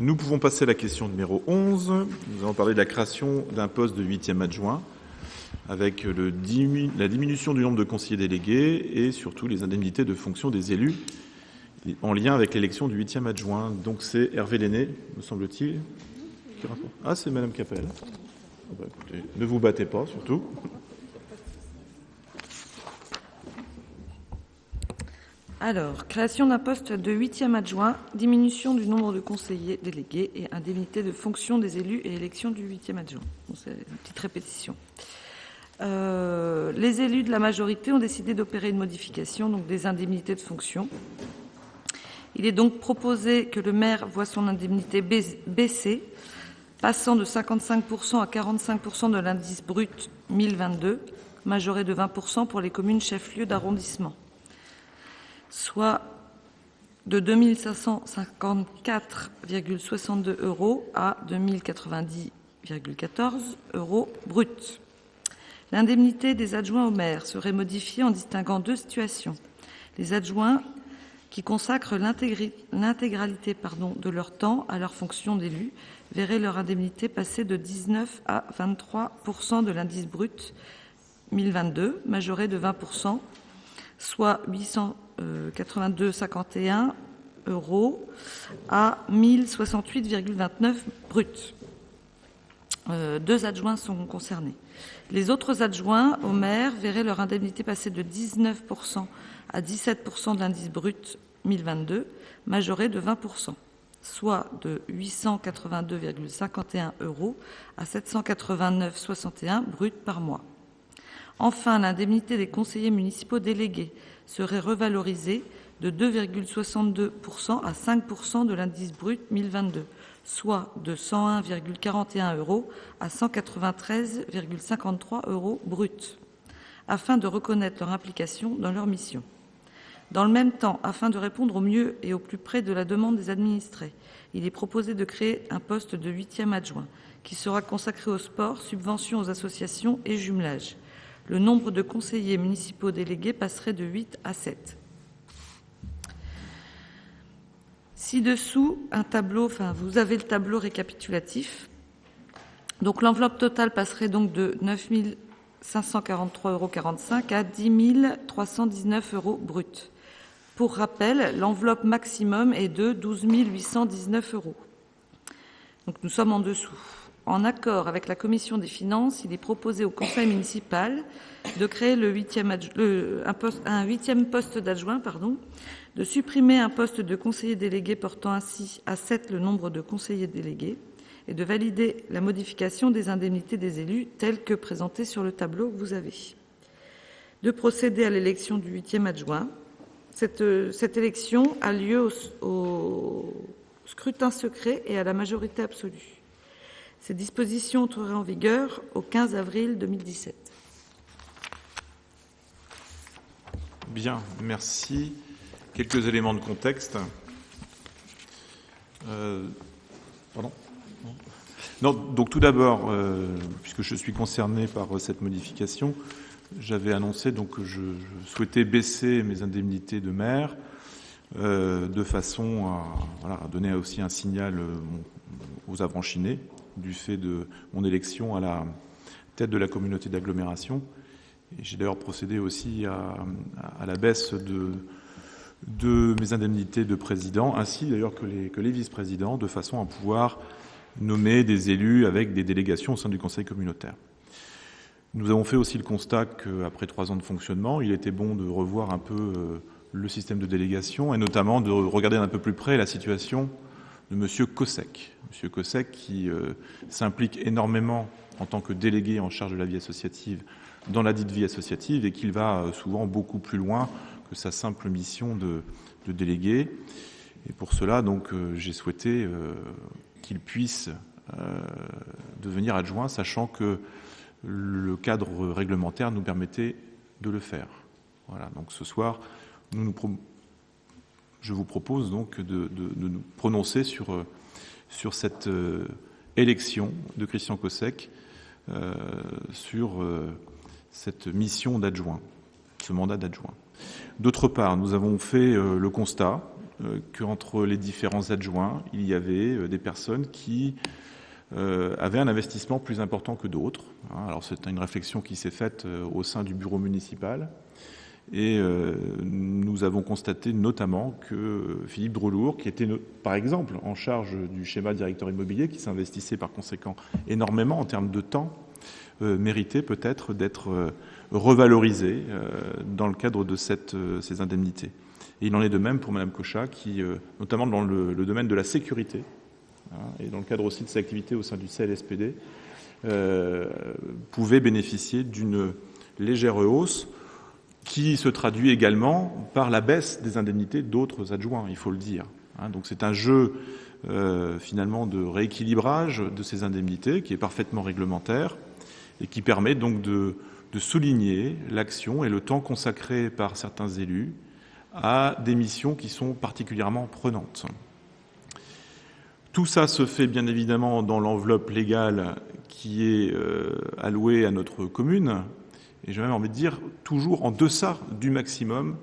Nous pouvons passer à la question numéro 11. Nous allons parler de la création d'un poste de 8e adjoint avec la diminution du nombre de conseillers délégués et surtout les indemnités de fonction des élus en lien avec l'élection du 8e adjoint. Donc c'est Hervé Lenné, me semble-t-il. Ah, c'est Madame Capel. Ah bah, écoutez, ne vous battez pas, surtout. Alors, création d'un poste de 8e adjoint, diminution du nombre de conseillers délégués et indemnité de fonction des élus et élection du 8e adjoint. Bon, c'est une petite répétition. Les élus de la majorité ont décidé d'opérer une modification donc des indemnités de fonction. Il est donc proposé que le maire voie son indemnité baisser, passant de 55% à 45% de l'indice brut 1022, majoré de 20% pour les communes chefs-lieux d'arrondissement, soit de 2 554,62 € à 2 090,14 € brut. L'indemnité des adjoints au maire serait modifiée en distinguant deux situations. Les adjoints qui consacrent l'intégralité de leur temps à leur fonction d'élu verraient leur indemnité passer de 19 à 23% de l'indice brut 1022, majoré de 20%, soit 882,51 € à 1068,29 brut. Deux adjoints sont concernés. Les autres adjoints au maire verraient leur indemnité passer de 19% à 17% de l'indice brut 1022, majoré de 20%, soit de 882,51 € à 789,61 € brut par mois. Enfin, l'indemnité des conseillers municipaux délégués serait revalorisée de 2,62% à 5% de l'indice brut 1022, soit de 101,41 € à 193,53 € brut, afin de reconnaître leur implication dans leur mission. Dans le même temps, afin de répondre au mieux et au plus près de la demande des administrés, il est proposé de créer un poste de 8e adjoint qui sera consacré au sport, subventions aux associations et jumelage. Le nombre de conseillers municipaux délégués passerait de 8 à 7. Ci-dessous, vous avez le tableau récapitulatif. Donc l'enveloppe totale passerait donc de 9 543,45 € à 10 319 € brut. Pour rappel, l'enveloppe maximum est de 12 819 €. Donc nous sommes en dessous. En accord avec la Commission des finances, il est proposé au Conseil municipal de créer un 8e poste d'adjoint, de supprimer un poste de conseiller délégué portant ainsi à 7 le nombre de conseillers délégués et de valider la modification des indemnités des élus telles que présentées sur le tableau que vous avez. De procéder à l'élection du 8e adjoint. Cette élection a lieu au scrutin secret et à la majorité absolue. Ces dispositions entreraient en vigueur au 15 avril 2017. Bien, merci. Quelques éléments de contexte. Non, donc tout d'abord, puisque je suis concerné par cette modification, j'avais annoncé donc que je souhaitais baisser mes indemnités de maire de façon à donner aussi un signal aux affranchinés du fait de mon élection à la tête de la communauté d'agglomération. Et j'ai d'ailleurs procédé aussi à la baisse de mes indemnités de président, ainsi d'ailleurs que les vice-présidents, de façon à pouvoir nommer des élus avec des délégations au sein du conseil communautaire. Nous avons fait aussi le constat qu'après 3 ans de fonctionnement, il était bon de revoir un peu le système de délégation et notamment de regarder d'un peu plus près la situation de M. Cossec. M. Cossec qui s'implique énormément en tant que délégué en charge de la vie associative dans la dite vie associative et qu'il va souvent beaucoup plus loin que sa simple mission de délégué. Et pour cela, donc, j'ai souhaité qu'il puisse devenir adjoint, sachant que le cadre réglementaire nous permettait de le faire. Voilà, donc ce soir, je vous propose donc de nous prononcer sur cette élection de Christian Cossec, sur cette mission d'adjoint, ce mandat d'adjoint. D'autre part, nous avons fait le constat qu'entre les différents adjoints, il y avait des personnes qui avaient un investissement plus important que d'autres. Alors c'est une réflexion qui s'est faite au sein du bureau municipal. Et nous avons constaté notamment que Philippe Drelour, qui était par exemple en charge du schéma directeur immobilier, qui s'investissait par conséquent énormément en termes de temps, méritait peut-être d'être revalorisé dans le cadre de ces indemnités. Et il en est de même pour Madame Cochat, qui, notamment dans le domaine de la sécurité, et dans le cadre aussi de ses activités au sein du CLSPD, pouvait bénéficier d'une légère hausse qui se traduit également par la baisse des indemnités d'autres adjoints, il faut le dire. Donc c'est un jeu finalement de rééquilibrage de ces indemnités qui est parfaitement réglementaire et qui permet donc de souligner l'action et le temps consacré par certains élus à des missions qui sont particulièrement prenantes. Tout ça se fait bien évidemment dans l'enveloppe légale qui est allouée à notre commune, et j'ai même envie de dire toujours en deçà du maximum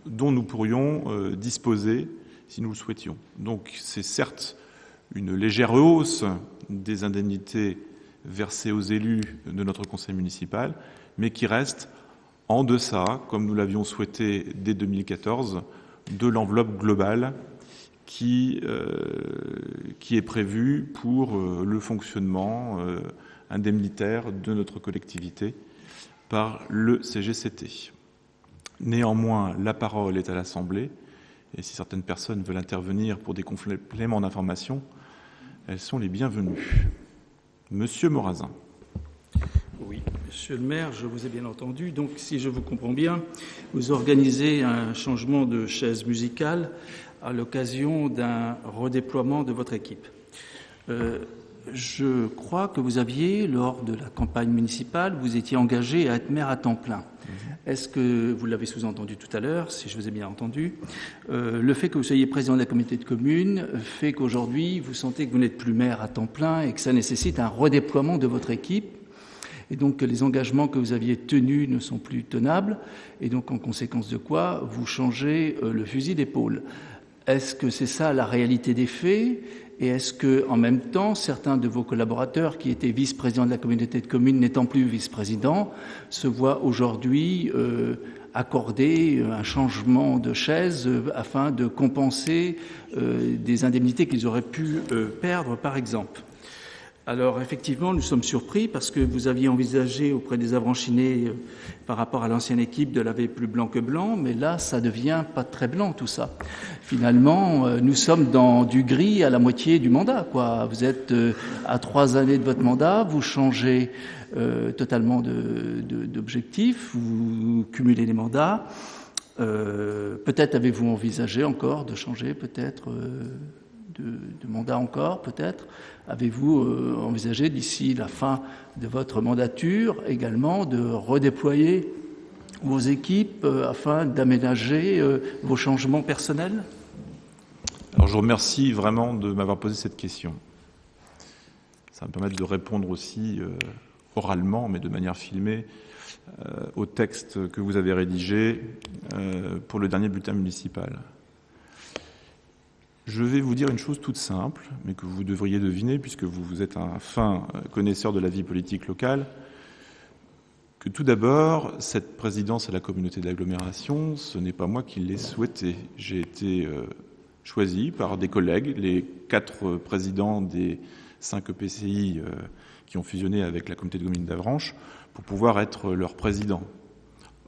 dont nous pourrions disposer si nous le souhaitions. Donc c'est certes une légère hausse des indemnités versées aux élus de notre conseil municipal, mais qui reste en deçà, comme nous l'avions souhaité dès 2014, de l'enveloppe globale qui est prévue pour le fonctionnement indemnitaire de notre collectivité par le CGCT. Néanmoins, la parole est à l'Assemblée, et si certaines personnes veulent intervenir pour des compléments d'information, elles sont les bienvenues. Monsieur Morazin. Oui, monsieur le maire, je vous ai bien entendu. Donc, si je vous comprends bien, vous organisez un changement de chaise musicale à l'occasion d'un redéploiement de votre équipe. Je crois que vous aviez, lors de la campagne municipale, vous étiez engagé à être maire à temps plein. Est-ce que, vous l'avez sous-entendu tout à l'heure, si je vous ai bien entendu, le fait que vous soyez président de la communauté de communes fait qu'aujourd'hui, vous sentez que vous n'êtes plus maire à temps plein et que ça nécessite un redéploiement de votre équipe, et donc que les engagements que vous aviez tenus ne sont plus tenables, et donc en conséquence de quoi, vous changez le fusil d'épaule. Est-ce que c'est ça la réalité des faits ? Et est-ce que, en même temps, certains de vos collaborateurs qui étaient vice-présidents de la communauté de communes n'étant plus vice-présidents se voient aujourd'hui accorder un changement de chaise afin de compenser des indemnités qu'ils auraient pu perdre, par exemple ? Alors, effectivement, nous sommes surpris parce que vous aviez envisagé auprès des Avranchinais, par rapport à l'ancienne équipe, de laver plus blanc que blanc, mais là, ça devient pas très blanc, tout ça. Finalement, nous sommes dans du gris à la moitié du mandat, quoi. Vous êtes à 3 années de votre mandat, vous changez totalement d'objectif, vous cumulez les mandats. Peut-être avez-vous envisagé encore de changer, peut-être de mandat encore, peut-être. Avez-vous envisagé d'ici la fin de votre mandature également de redéployer vos équipes afin d'aménager vos changements personnels ? Alors je vous remercie vraiment de m'avoir posé cette question. Ça va me permettre de répondre aussi oralement, mais de manière filmée, au texte que vous avez rédigé pour le dernier bulletin municipal. Je vais vous dire une chose toute simple, mais que vous devriez deviner, puisque vous êtes un fin connaisseur de la vie politique locale, que tout d'abord, cette présidence à la communauté d'agglomération, ce n'est pas moi qui l'ai souhaité. J'ai été choisi par des collègues, les 4 présidents des 5 EPCI qui ont fusionné avec la communauté de communes d'Avranches, pour pouvoir être leur président.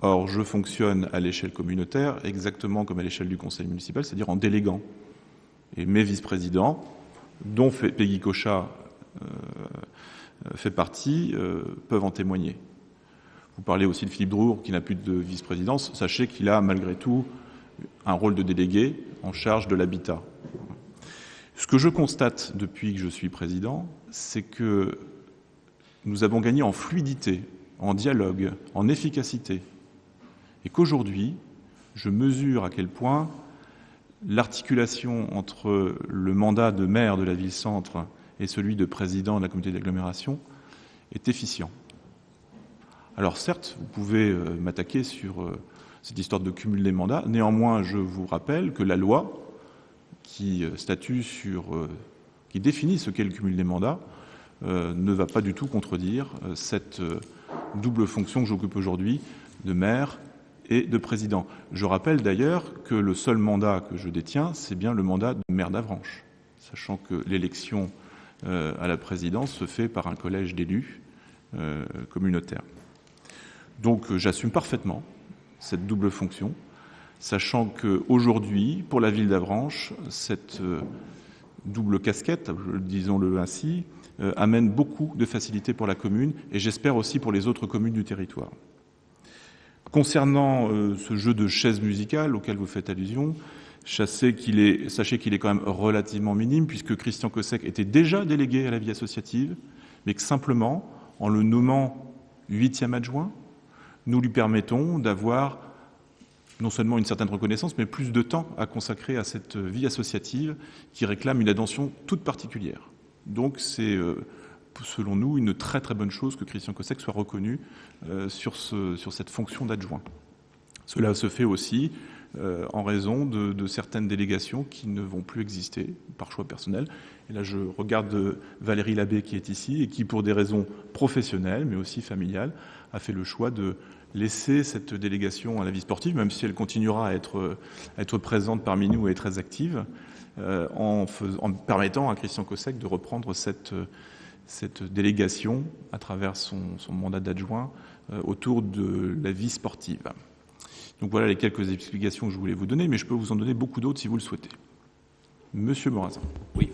Or, je fonctionne à l'échelle communautaire exactement comme à l'échelle du conseil municipal, c'est-à-dire en déléguant. Et mes vice-présidents, dont Peggy Cochat fait partie, peuvent en témoigner. Vous parlez aussi de Philippe Drelour, qui n'a plus de vice-présidence. Sachez qu'il a malgré tout un rôle de délégué en charge de l'habitat. Ce que je constate depuis que je suis président, c'est que nous avons gagné en fluidité, en dialogue, en efficacité. Et qu'aujourd'hui, je mesure à quel point l'articulation entre le mandat de maire de la ville-centre et celui de président de la communauté d'agglomération est efficient. Alors certes, vous pouvez m'attaquer sur cette histoire de cumul des mandats. Néanmoins, je vous rappelle que la loi qui statue qui définit ce qu'est le cumul des mandats, ne va pas du tout contredire cette double fonction que j'occupe aujourd'hui de maire et de président. Je rappelle d'ailleurs que le seul mandat que je détiens, c'est bien le mandat de maire d'Avranches, sachant que l'élection à la présidence se fait par un collège d'élus communautaires. Donc j'assume parfaitement cette double fonction, sachant qu'aujourd'hui, pour la ville d'Avranches, cette double casquette, disons-le ainsi, amène beaucoup de facilité pour la commune et j'espère aussi pour les autres communes du territoire. Concernant ce jeu de chaises musicales auquel vous faites allusion, sachez qu'il est quand même relativement minime puisque Christian Cossec était déjà délégué à la vie associative, mais que simplement, en le nommant 8e adjoint, nous lui permettons d'avoir non seulement une certaine reconnaissance, mais plus de temps à consacrer à cette vie associative qui réclame une attention toute particulière. Donc c'est, selon nous, une très très bonne chose que Christian Cossec soit reconnu sur cette fonction d'adjoint. Cela se fait aussi en raison de certaines délégations qui ne vont plus exister par choix personnel. Et là, je regarde Valérie Labbé qui est ici et qui, pour des raisons professionnelles, mais aussi familiales, a fait le choix de laisser cette délégation à la vie sportive, même si elle continuera à être présente parmi nous et très active, en permettant à Christian Cossec de reprendre cette délégation à travers son mandat d'adjoint autour de la vie sportive. Donc voilà les quelques explications que je voulais vous donner, mais je peux vous en donner beaucoup d'autres si vous le souhaitez. Monsieur Morazan. Oui,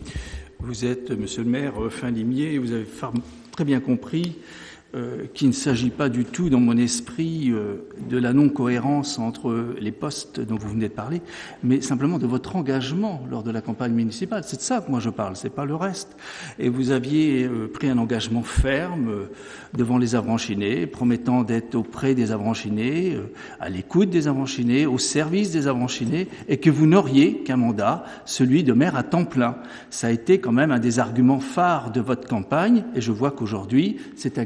vous êtes, monsieur le maire, fin limier, et vous avez très bien compris qu'il ne s'agit pas du tout, dans mon esprit, de la non-cohérence entre les postes dont vous venez de parler, mais simplement de votre engagement lors de la campagne municipale. C'est de ça que moi je parle, c'est pas le reste. Et vous aviez pris un engagement ferme devant les Avranchinais, promettant d'être auprès des Avranchinais, à l'écoute des Avranchinais, au service des Avranchinais, et que vous n'auriez qu'un mandat, celui de maire à temps plein. Ça a été quand même un des arguments phares de votre campagne, et je vois qu'aujourd'hui, cet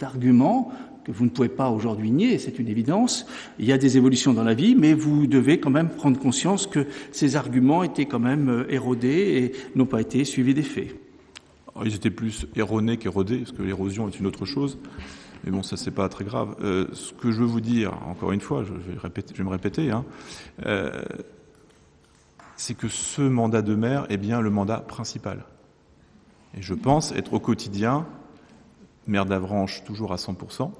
argument que vous ne pouvez pas aujourd'hui nier, c'est une évidence. Il y a des évolutions dans la vie, mais vous devez quand même prendre conscience que ces arguments étaient quand même érodés et n'ont pas été suivis des faits. Alors, ils étaient plus erronés qu'érodés, parce que l'érosion est une autre chose. Mais bon, ça, c'est pas très grave. Ce que je veux vous dire, encore une fois, je vais me répéter, c'est que ce mandat de maire est bien le mandat principal. Et je pense être au quotidien maire d'Avranches toujours à 100%,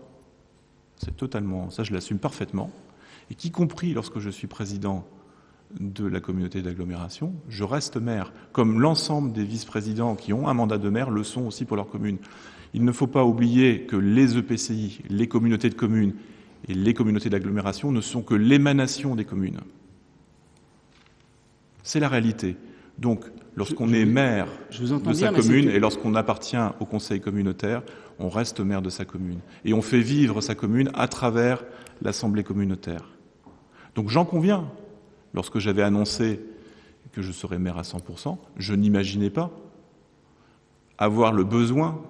c'est totalement, ça je l'assume parfaitement, et qu'y compris lorsque je suis président de la communauté d'agglomération, je reste maire, comme l'ensemble des vice-présidents qui ont un mandat de maire le sont aussi pour leur commune. Il ne faut pas oublier que les EPCI, les communautés de communes et les communautés d'agglomération ne sont que l'émanation des communes. C'est la réalité. Donc, lorsqu'on est maire de sa commune et lorsqu'on appartient au conseil communautaire, on reste maire de sa commune. Et on fait vivre sa commune à travers l'assemblée communautaire. Donc j'en conviens. Lorsque j'avais annoncé que je serais maire à 100%, je n'imaginais pas avoir le besoin,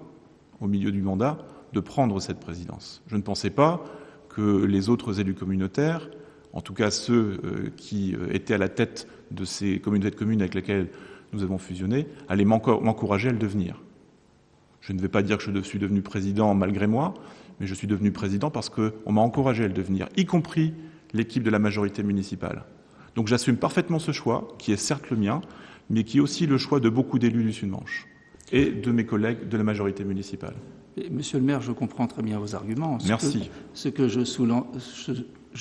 au milieu du mandat, de prendre cette présidence. Je ne pensais pas que les autres élus communautaires, en tout cas ceux qui étaient à la tête de ces communautés de communes avec lesquelles nous avons fusionné, allaient m'encourager à le devenir. Je ne vais pas dire que je suis devenu président malgré moi, mais je suis devenu président parce qu'on m'a encouragé à le devenir, y compris l'équipe de la majorité municipale. Donc j'assume parfaitement ce choix, qui est certes le mien, mais qui est aussi le choix de beaucoup d'élus du Sud-Manche et de mes collègues de la majorité municipale. Et monsieur le maire, je comprends très bien vos arguments. Merci. Ce que je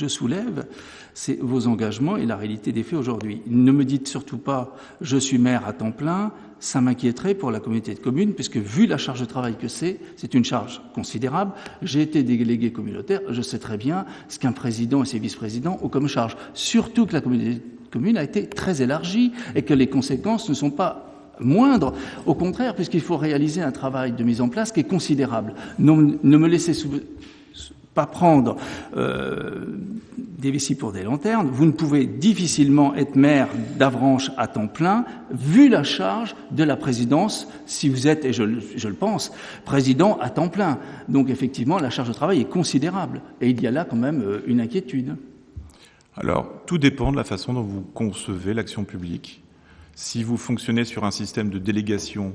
soulève, c'est vos engagements et la réalité des faits aujourd'hui. Ne me dites surtout pas « je suis maire à temps plein », ça m'inquiéterait pour la communauté de communes, puisque vu la charge de travail que c'est une charge considérable. J'ai été délégué communautaire, je sais très bien ce qu'un président et ses vice-présidents ont comme charge. Surtout que la communauté de communes a été très élargie et que les conséquences ne sont pas moindres. Au contraire, puisqu'il faut réaliser un travail de mise en place qui est considérable. Ne me laissez pas prendre des vessies pour des lanternes. Vous ne pouvez difficilement être maire d'Avranches à temps plein, vu la charge de la présidence, si vous êtes, et je le pense, président à temps plein. Donc effectivement, la charge de travail est considérable. Et il y a là quand même une inquiétude. Alors, tout dépend de la façon dont vous concevez l'action publique. Si vous fonctionnez sur un système de délégation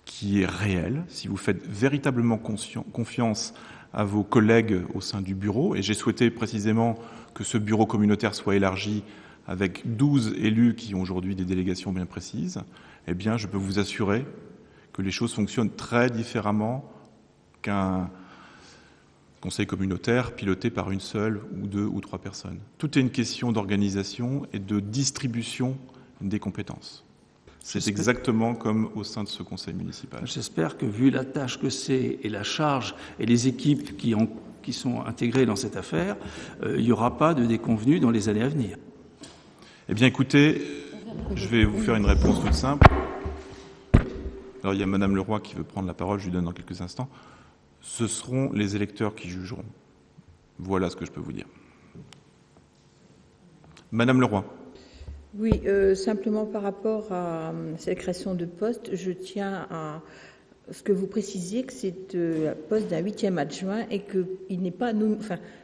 qui est réel, si vous faites véritablement confiance à vos collègues au sein du bureau, et j'ai souhaité précisément que ce bureau communautaire soit élargi avec 12 élus qui ont aujourd'hui des délégations bien précises, eh bien, je peux vous assurer que les choses fonctionnent très différemment qu'un conseil communautaire piloté par une seule ou 2 ou 3 personnes. Tout est une question d'organisation et de distribution des compétences. C'est exactement comme au sein de ce conseil municipal. J'espère que, vu la tâche que c'est et la charge et les équipes qui sont intégrées dans cette affaire, il n'y aura pas de déconvenues dans les années à venir. Eh bien, écoutez, je vais vous faire une réponse toute simple. Alors, il y a Madame Leroy qui veut prendre la parole, je lui donne dans quelques instants. Ce seront les électeurs qui jugeront. Voilà ce que je peux vous dire. Madame Leroy. Oui, simplement par rapport à cette création de poste, je tiens à ce que vous précisiez que c'est le poste d'un 8e adjoint et qu'il n'est pas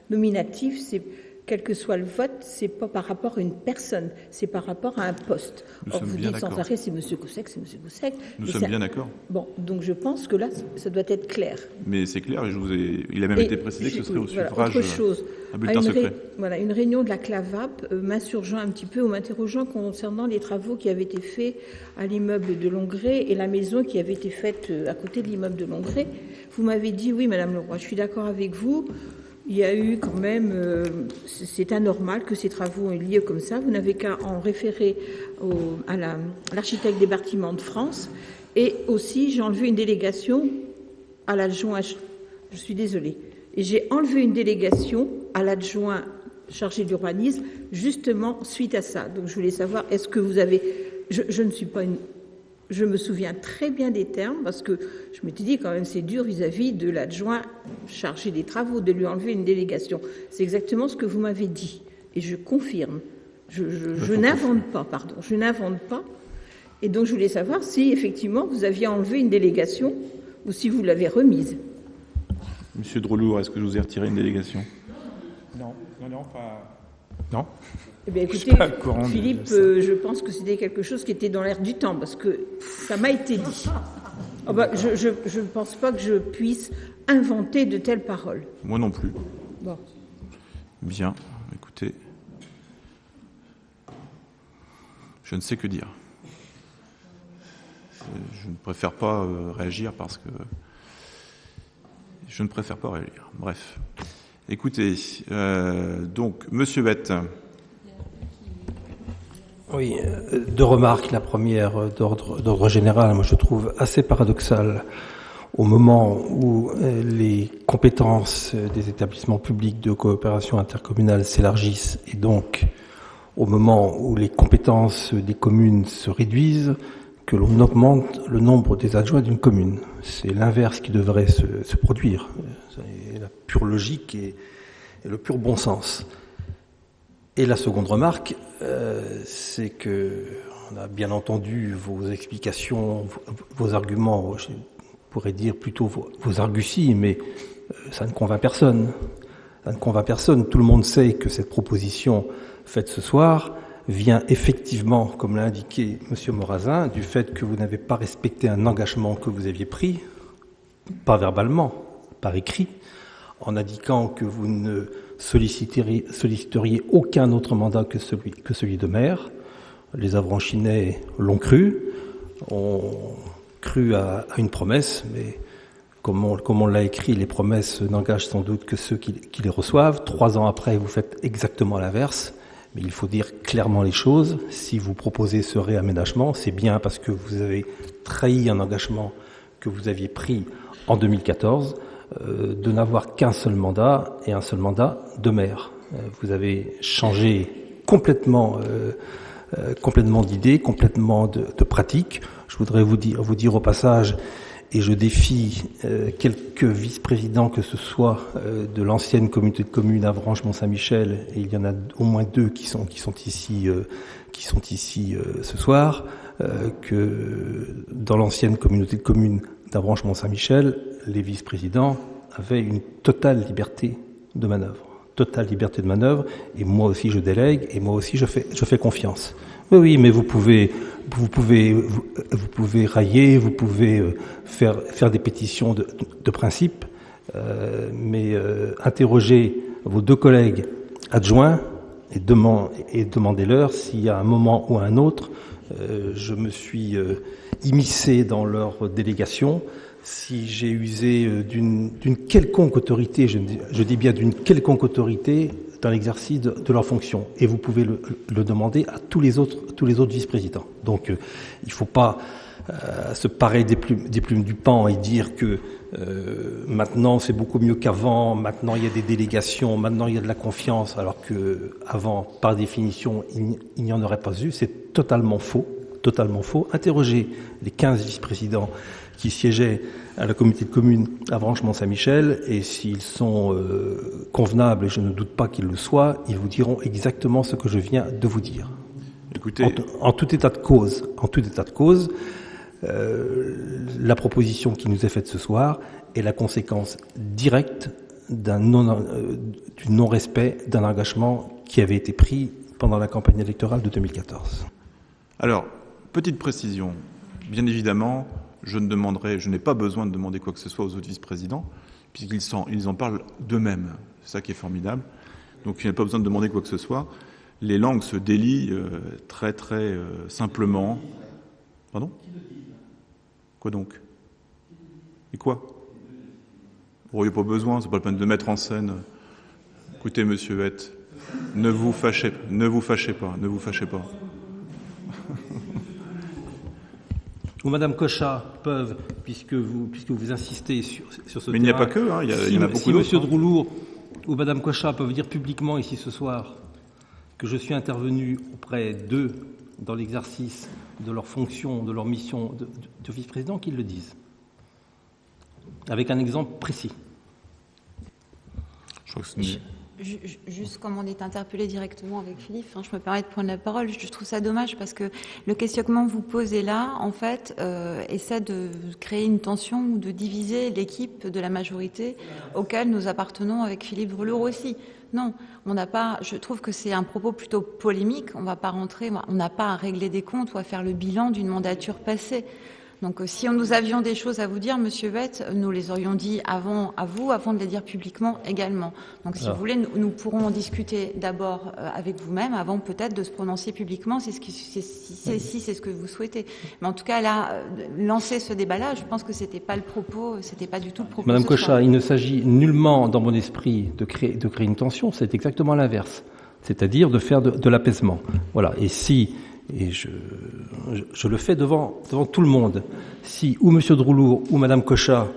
nominatif, c'est quel que soit le vote, c'est pas par rapport à une personne, c'est par rapport à un poste. Or, vous dites sans arrêt, c'est M. Goussec, c'est M. Goussec. Nous sommes bien d'accord. Bon, donc je pense que là, ça doit être clair. Mais c'est clair, et il a même été précisé que ce serait au suffrage, autre chose, un bulletin secret. Une réunion de la CLAVAP m'insurgeant un petit peu ou m'interrogeant concernant les travaux qui avaient été faits à l'immeuble de Longré et la maison qui avait été faite à côté de l'immeuble de Longré. Vous m'avez dit, oui, Madame Leroy, je suis d'accord avec vous. Il y a eu quand même, c'est anormal que ces travaux aient lieu comme ça. Vous n'avez qu'à en référer à l'architecte des bâtiments de France. Et aussi, j'ai enlevé une délégation à l'adjoint, je suis désolée, et j'ai enlevé une délégation à l'adjoint chargé de l'urbanisme, justement suite à ça. Donc je voulais savoir, est-ce que vous avez... Je ne suis pas une... Je me souviens très bien des termes parce que je m'étais dit quand même c'est dur vis-à-vis de l'adjoint chargé des travaux de lui enlever une délégation. C'est exactement ce que vous m'avez dit et je confirme. Je n'invente pas, pardon, je n'invente pas. Et donc je voulais savoir si effectivement vous aviez enlevé une délégation ou si vous l'avez remise. Monsieur Drelour, est-ce que je vous ai retiré une délégation ? Non, pas... Non ? Eh bien, écoutez, Philippe, je pense que c'était quelque chose qui était dans l'air du temps, parce que ça m'a été dit. Oh bah, je ne pense pas que je puisse inventer de telles paroles. Moi non plus. Bon. Bien, écoutez, je ne sais que dire. Je ne préfère pas réagir parce que... Je ne préfère pas réagir. Bref. Écoutez, donc, Monsieur Bette. Oui, 2 remarques. La première d'ordre général, moi je trouve assez paradoxal au moment où les compétences des établissements publics de coopération intercommunale s'élargissent et donc au moment où les compétences des communes se réduisent, que l'on augmente le nombre des adjoints d'une commune. C'est l'inverse qui devrait se produire. C'est la pure logique et le pur bon sens. Et la seconde remarque, c'est que on a bien entendu vos explications, vos arguments, je pourrais dire plutôt vos arguties, mais ça ne convainc personne. Ça ne convainc personne. Tout le monde sait que cette proposition faite ce soir vient effectivement, comme l'a indiqué M. Morazin, du fait que vous n'avez pas respecté un engagement que vous aviez pris, pas verbalement, par écrit, en indiquant que vous ne solliciteriez aucun autre mandat que celui de maire. Les Avranchinais l'ont cru, ont cru à une promesse, mais comme on l'a écrit, les promesses n'engagent sans doute que ceux qui les reçoivent. 3 ans après, vous faites exactement l'inverse. Mais il faut dire clairement les choses. Si vous proposez ce réaménagement, c'est bien parce que vous avez trahi un engagement que vous aviez pris en 2014 de n'avoir qu'un seul mandat et un seul mandat de maire. Vous avez changé complètement d'idée, complètement de pratique. Je voudrais vous dire au passage, et je défie quelques vice-présidents que ce soit de l'ancienne communauté de communes Avranches-Mont-Saint-Michel, et il y en a au moins 2 qui sont ici ce soir, que dans l'ancienne communauté de communes d'Avranches-Mont-Saint-Michel, les vice-présidents avaient une totale liberté de manœuvre. Et moi aussi je délègue, et moi aussi je fais confiance. Oui, mais vous pouvez railler, vous pouvez faire des pétitions de principe, mais interroger vos 2 collègues adjoints et demandez-leur s'il y a un moment ou un autre, je me suis immiscé dans leur délégation, si j'ai usé d'une quelconque autorité, je dis bien d'une quelconque autorité, dans l'exercice de leur fonction. Et vous pouvez le demander à tous les autres vice-présidents. Donc, il ne faut pas se parer des plumes du paon et dire que maintenant c'est beaucoup mieux qu'avant, maintenant il y a des délégations, maintenant il y a de la confiance, alors qu'avant, par définition, il n'y en aurait pas eu. C'est totalement faux. Interrogez les 15 vice-présidents qui siégeaient à la communauté de communes Avranches-Mont-Saint-Michel, et s'ils sont convenables, et je ne doute pas qu'ils le soient, ils vous diront exactement ce que je viens de vous dire. Écoutez, En tout état de cause, la proposition qui nous est faite ce soir est la conséquence directe du non-respect d'un engagement qui avait été pris pendant la campagne électorale de 2014. alors, petite précision. Bien évidemment, je n'ai pas besoin de demander quoi que ce soit aux autres vice-présidents, puisqu'ils en parlent d'eux-mêmes. C'est ça qui est formidable. Donc, il n'y a pas besoin de demander quoi que ce soit. Les langues se délient très, très simplement. Pardon ? Quoi donc ? Et quoi ? Vous n'auriez pas besoin, c'est pas la peine de mettre en scène. Écoutez, monsieur Hett, ne vous fâchez pas. Ou Madame Cochat peuvent, puisque vous insistez sur ce terrain. Mais il n'y a pas que, il y en a beaucoup d'autres. Si Monsieur Droulour ou Madame Cochat peuvent dire publiquement ici ce soir que je suis intervenu auprès d'eux dans l'exercice de leur fonction, de leur mission de vice-président, qu'ils le disent. Avec un exemple précis. Je crois que ce n'est... Juste comme on est interpellé directement avec Philippe, je me permets de prendre la parole. Je trouve ça dommage parce que le questionnement que vous posez là, en fait, essaie de créer une tension ou de diviser l'équipe de la majorité auquel nous appartenons avec Philippe Droulour aussi. Non, on n'a pas. Je trouve que c'est un propos plutôt polémique. On va pas rentrer. On n'a pas à régler des comptes ou à faire le bilan d'une mandature passée. Donc, si nous avions des choses à vous dire, Monsieur Hett, nous les aurions dit avant de les dire publiquement également. Donc, si vous voulez, nous pourrons en discuter d'abord avec vous-même, avant peut-être de se prononcer publiquement, si c'est ce que vous souhaitez. Mais en tout cas, là, lancer ce débat-là, je pense que c'était pas du tout le propos. Madame Cochat, il ne s'agit nullement, dans mon esprit, de créer une tension. C'est exactement l'inverse, c'est-à-dire de faire de l'apaisement. Voilà. Et je le fais devant tout le monde. Si ou M. Droulour ou Mme Cochat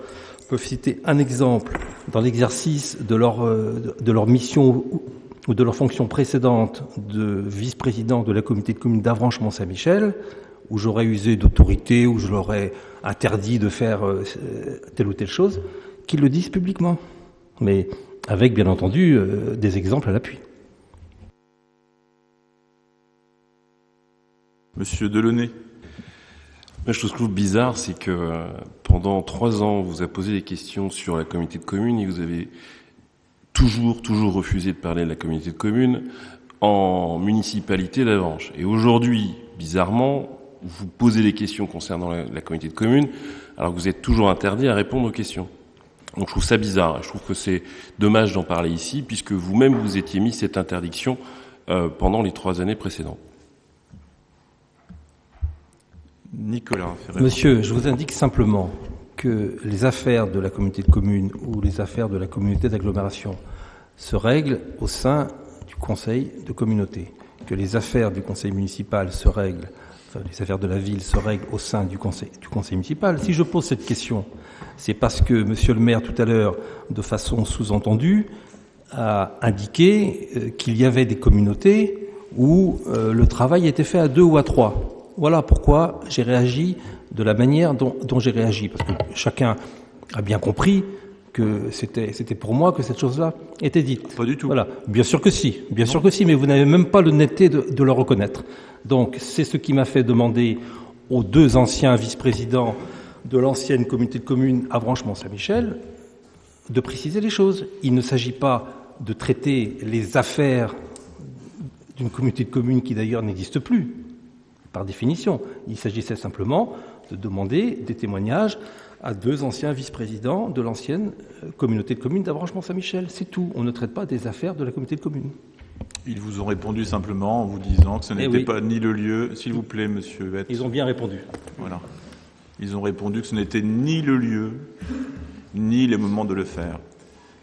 peuvent citer un exemple dans l'exercice de leur mission ou de leur fonction précédente de vice-président de la communauté de communes d'Avranches-Mont-Saint-Michel, où j'aurais usé d'autorité, où je leur ai interdit de faire telle ou telle chose, qu'ils le disent publiquement. Mais avec, bien entendu, des exemples à l'appui. Monsieur Delaunay. Moi, ce que je trouve bizarre, c'est que pendant 3 ans, on vous a posé des questions sur la communauté de communes et vous avez toujours refusé de parler de la communauté de communes en municipalité d'Avranches. Et aujourd'hui, bizarrement, vous posez des questions concernant la communauté de communes alors que vous êtes toujours interdit à répondre aux questions. Donc je trouve ça bizarre. Je trouve que c'est dommage d'en parler ici puisque vous-même vous étiez mis cette interdiction pendant les 3 années précédentes. Nicolas Ferrer. Monsieur, je vous indique simplement que les affaires de la communauté de communes ou les affaires de la communauté d'agglomération se règlent au sein du conseil de communauté, que les affaires du conseil municipal se règlent, les affaires de la ville se règlent au sein du conseil municipal. Si je pose cette question, c'est parce que monsieur le maire, tout à l'heure, de façon sous-entendue, a indiqué qu'il y avait des communautés où le travail était fait à 2 ou à 3. Voilà pourquoi j'ai réagi de la manière dont j'ai réagi, parce que chacun a bien compris que c'était pour moi que cette chose-là était dite. Pas du tout. Voilà, bien sûr que si, mais vous n'avez même pas l'honnêteté de le reconnaître. Donc c'est ce qui m'a fait demander aux 2 anciens vice-présidents de l'ancienne communauté de communes Avranches-Mont-Saint-Michel de préciser les choses. Il ne s'agit pas de traiter les affaires d'une communauté de communes qui d'ailleurs n'existe plus. par définition. Il s'agissait simplement de demander des témoignages à 2 anciens vice-présidents de l'ancienne communauté de communes d'Avranches-Mont-Saint-Michel. C'est tout. On ne traite pas des affaires de la communauté de communes. Ils vous ont répondu simplement en vous disant que ce n'était pas ni le lieu... S'il vous plaît, monsieur Huet. Ils ont bien répondu. Voilà. Ils ont répondu que ce n'était ni le lieu, ni le moment de le faire.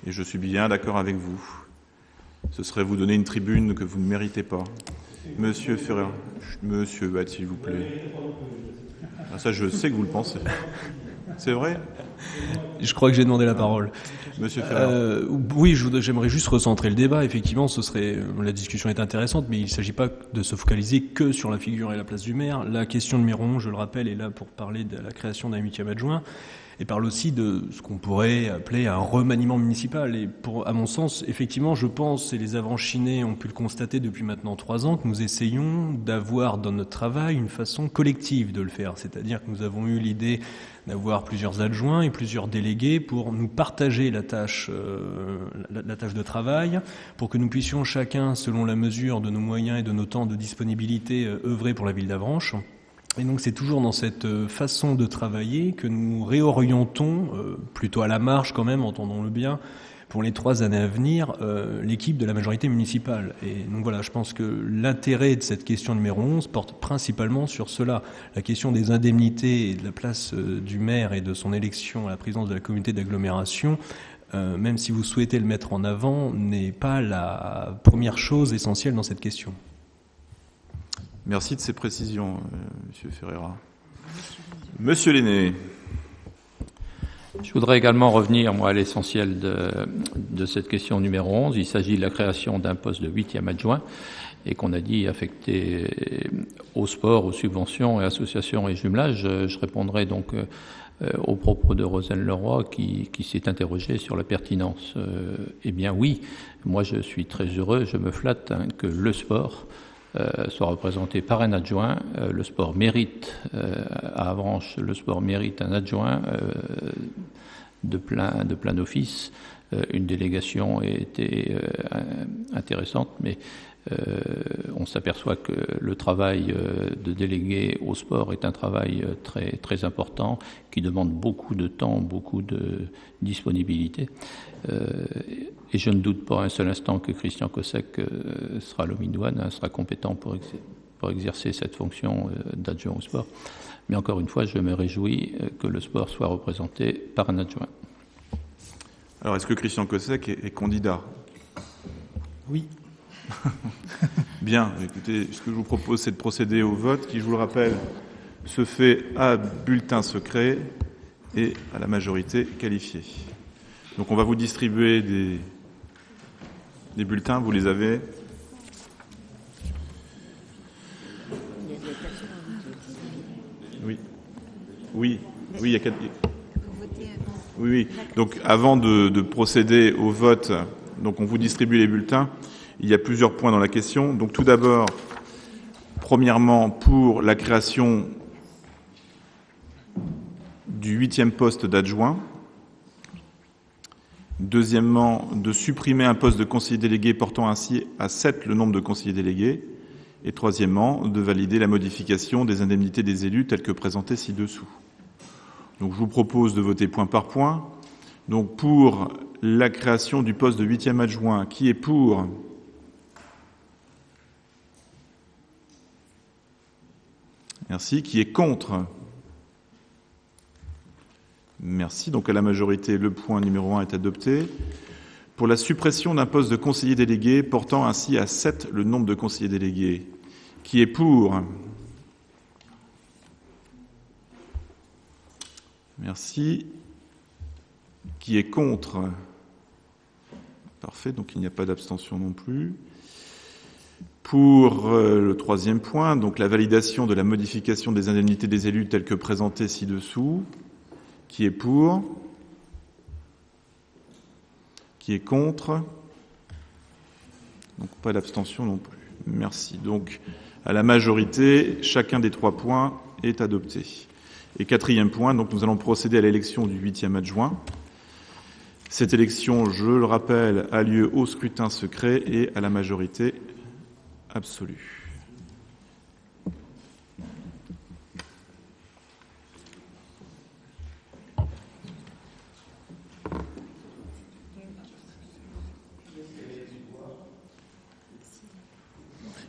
Et je suis bien d'accord avec vous. Ce serait vous donner une tribune que vous ne méritez pas. Monsieur Ferrer, monsieur Huet, s'il vous plaît. Ah, ça, je sais que vous le pensez. C'est vrai ? Je crois que j'ai demandé la parole. Monsieur Ferrer. Oui, j'aimerais juste recentrer le débat. Effectivement, la discussion est intéressante, mais il ne s'agit pas de se focaliser que sur la figure et la place du maire. La question numéro 11, je le rappelle, est là pour parler de la création d'un 8e adjoint et parle aussi de ce qu'on pourrait appeler un remaniement municipal. Et à mon sens, effectivement, je pense, et les Avranchinais ont pu le constater depuis maintenant 3 ans, que nous essayons d'avoir dans notre travail une façon collective de le faire. C'est-à-dire que nous avons eu l'idée d'avoir plusieurs adjoints et plusieurs délégués pour nous partager la tâche de travail, pour que nous puissions chacun, selon la mesure de nos moyens et de nos temps de disponibilité, œuvrer pour la ville d'Avranches. Et donc c'est toujours dans cette façon de travailler que nous réorientons, plutôt à la marge quand même, entendons-le bien, pour les 3 années à venir, l'équipe de la majorité municipale. Et donc voilà, je pense que l'intérêt de cette question numéro 11 porte principalement sur cela. La question des indemnités et de la place du maire et de son élection à la présidence de la communauté d'agglomération, même si vous souhaitez le mettre en avant, n'est pas la première chose essentielle dans cette question. Merci de ces précisions, monsieur Ferreira. Monsieur Lenné. Je voudrais également revenir, moi, à l'essentiel de cette question numéro 11. Il s'agit de la création d'un poste de 8e adjoint et qu'on a dit affecté au sport, aux subventions et associations et jumelages. Je répondrai donc aux propos de Rosane Leroy qui s'est interrogée sur la pertinence. Eh bien oui, moi je suis très heureux, je me flatte que le sport soit représenté par un adjoint. Le sport mérite, à Avranches, le sport mérite un adjoint de plein office. Une délégation était intéressante, mais on s'aperçoit que le travail de délégué au sport est un travail très, très important, qui demande beaucoup de temps, beaucoup de disponibilité. Et je ne doute pas un seul instant que Christian Cossec sera l'homme idoine, sera compétent pour exercer cette fonction d'adjoint au sport. Mais encore une fois, je me réjouis que le sport soit représenté par un adjoint. Alors, est-ce que Christian Cossec est candidat ? Oui. Bien, écoutez, ce que je vous propose, c'est de procéder au vote, qui, je vous le rappelle, se fait à bulletin secret et à la majorité qualifiée. Donc on va vous distribuer des bulletins, vous les avez. Oui, il y a 4... Oui. Donc avant de procéder au vote, donc on vous distribue les bulletins. Il y a plusieurs points dans la question. Donc tout d'abord, premièrement, pour la création du 8e poste d'adjoint. Deuxièmement, de supprimer un poste de conseiller délégué portant ainsi à 7 le nombre de conseillers délégués. Et troisièmement, de valider la modification des indemnités des élus telles que présentées ci-dessous. Donc je vous propose de voter point par point. Donc pour la création du poste de 8e adjoint, qui est pour ? Merci. Qui est contre ? Merci. Donc à la majorité, le point numéro 1 est adopté. Pour la suppression d'un poste de conseiller délégué portant ainsi à 7 le nombre de conseillers délégués, qui est pour ? Merci. Qui est contre ? Parfait, donc il n'y a pas d'abstention non plus. Pour le troisième point, donc la validation de la modification des indemnités des élus telles que présentées ci-dessous, qui est pour ? Qui est contre ? Donc pas d'abstention non plus. Merci. Donc à la majorité, chacun des 3 points est adopté. Et quatrième point, donc nous allons procéder à l'élection du 8e adjoint. Cette élection, je le rappelle, a lieu au scrutin secret et à la majorité absolue.